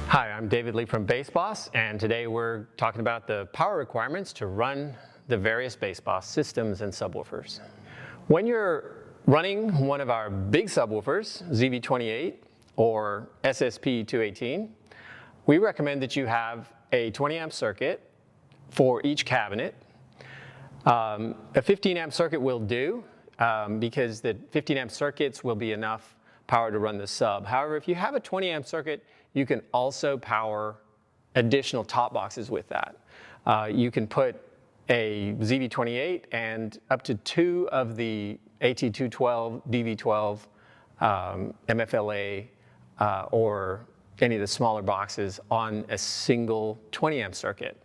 Hi, I'm David Lee from BASSBOSS, and today we're talking about the power requirements to run the various BASSBOSS systems and subwoofers. When you're running one of our big subwoofers, ZV28 or SSP218, we recommend that you have a 20 amp circuit for each cabinet. A 15 amp circuit will do because the 15 amp circuits will be enough power to run the sub. However, if you have a 20 amp circuit, you can also power additional top boxes with that. You can put a ZV28 and up to 2 of the AT212, DV12, MFLA, or any of the smaller boxes on a single 20 amp circuit.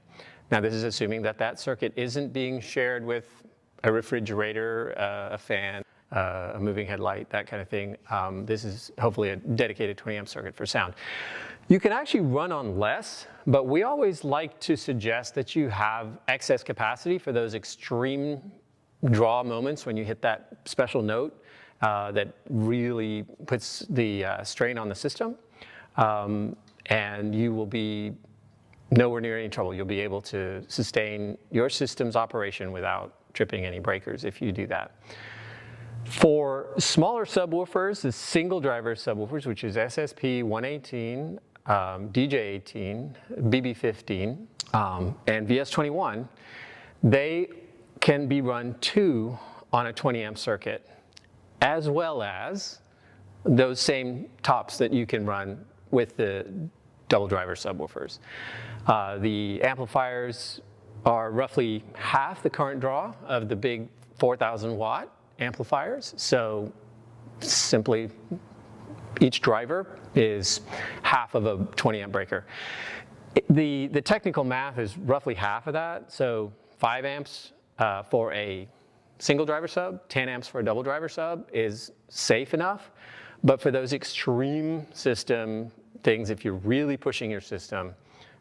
Now this is assuming that that circuit isn't being shared with a refrigerator, a fan, a moving headlight, that kind of thing. This is hopefully a dedicated 20 amp circuit for sound. You can actually run on less, but we always like to suggest that you have excess capacity for those extreme draw moments when you hit that special note that really puts the strain on the system. And you will be nowhere near any trouble. You'll be able to sustain your system's operation without tripping any breakers if you do that. For smaller subwoofers, the single driver subwoofers, which is SSP 118, DJ18, BB15, and VS21, they can be run 2 on a 20 amp circuit, as well as those same tops that you can run with the double driver subwoofers. The amplifiers are roughly half the current draw of the big 4,000 watt amplifiers. So simply each driver is half of a 20 amp breaker. The technical math is roughly half of that. So 5 amps for a single driver sub, 10 amps for a double driver sub is safe enough. But for those extreme system things, if you're really pushing your system,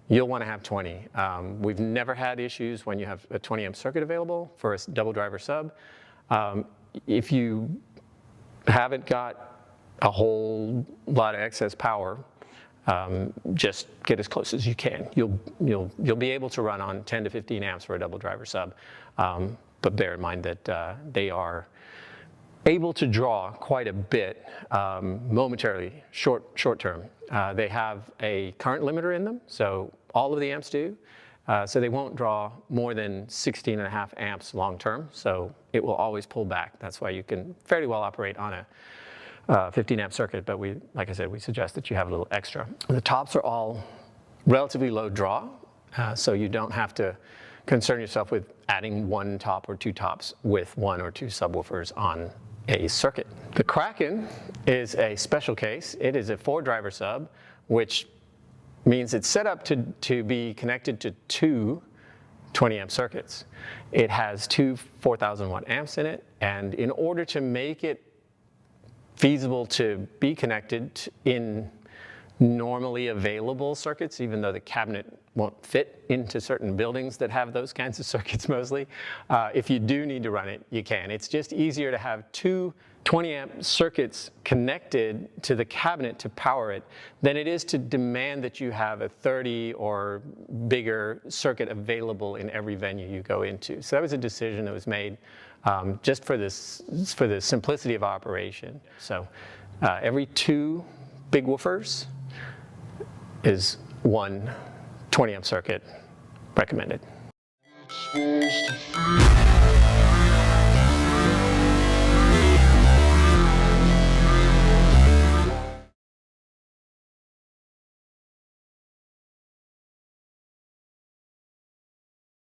you'll want to have 20. We've never had issues when you have a 20 amp circuit available for a double driver sub. If you haven't got a whole lot of excess power, just get as close as you can. You'll be able to run on 10 to 15 amps for a double driver sub, but bear in mind that they are able to draw quite a bit momentarily, short term. They have a current limiter in them, so all of the amps do. So they won't draw more than 16.5 amps long term, so it will always pull back. That's why you can fairly well operate on a 15 amp circuit, but like I said, we suggest that you have a little extra. The tops are all relatively low draw, so you don't have to concern yourself with adding 1 top or 2 tops with 1 or 2 subwoofers on a circuit. The Kraken is a special case. It is a 4 driver sub, which means it's set up to be connected to 2 20 amp circuits. It has 2 4,000 watt amps in it, and in order to make it feasible to be connected in normally available circuits, even though the cabinet won't fit into certain buildings that have those kinds of circuits mostly, if you do need to run it, you can. It's just easier to have 2 20 amp circuits connected to the cabinet to power it than it is to demand that you have a 30 or bigger circuit available in every venue you go into. So that was a decision that was made just for the simplicity of operation. So every 2 big woofers is 1 20 amp circuit recommended.